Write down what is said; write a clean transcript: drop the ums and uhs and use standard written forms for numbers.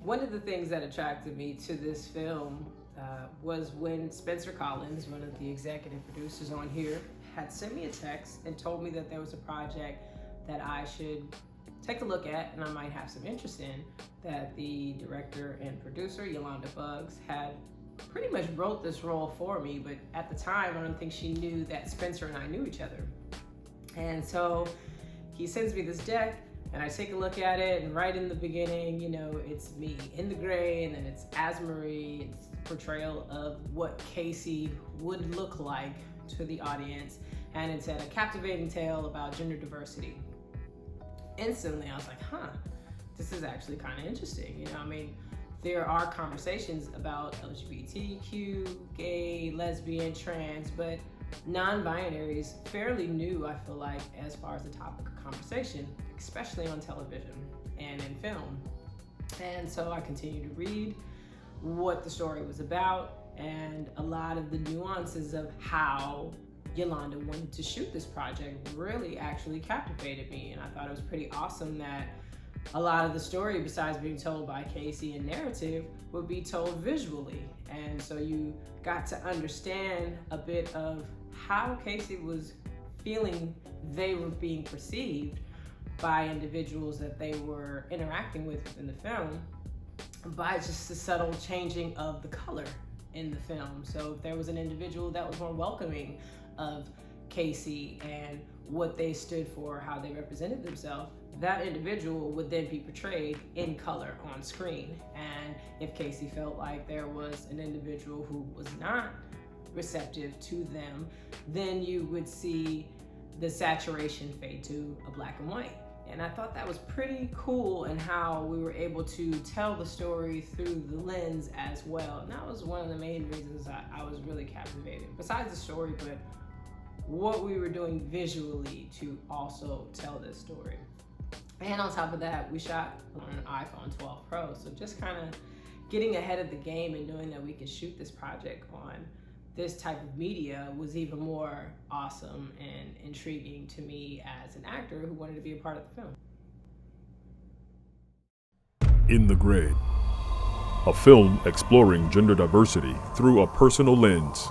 One of the things that attracted me to this film was when Spencer Collins, one of the executive producers on here, had sent me a text and told me that there was a project that I should take a look at and I might have some interest in, that the director and producer, Yolanda Buggs, had pretty much wrote this role for me, but at the time I don't think she knew that Spencer and I knew each other. And so he sends me this deck and I take a look at it, and right in the beginning, you know, it's me in the gray, and then it's AzMarie, it's portrayal of what Casey would look like to the audience, and it's a captivating tale about gender diversity. Instantly, I was like, this is actually kind of interesting. You know, I mean, there are conversations about LGBTQ, gay, lesbian, trans, but non-binary is fairly new, I feel like, as far as the topic of conversation, especially on television and in film. And so I continued to read what the story was about and a lot of the nuances of how Yolanda wanted to shoot this project really actually captivated me. And I thought it was pretty awesome that a lot of the story, besides being told by Casey in narrative, would be told visually. And so you got to understand a bit of how Casey was feeling they were being perceived by individuals that they were interacting with within the film, by just the subtle changing of the color in the film. So if there was an individual that was more welcoming of Casey and what they stood for, how they represented themselves, that individual would then be portrayed in color on screen. And if Casey felt like there was an individual who was not receptive to them, then you would see the saturation fade to a black and white. And I thought that was pretty cool, and how we were able to tell the story through the lens as well. And that was one of the main reasons I was really captivated, besides the story, but what we were doing visually to also tell this story. And on top of that, we shot on an iPhone 12 Pro. So just kind of getting ahead of the game and knowing that we could shoot this project on this type of media was even more awesome and intriguing to me as an actor who wanted to be a part of the film. In the Grid, a film exploring gender diversity through a personal lens.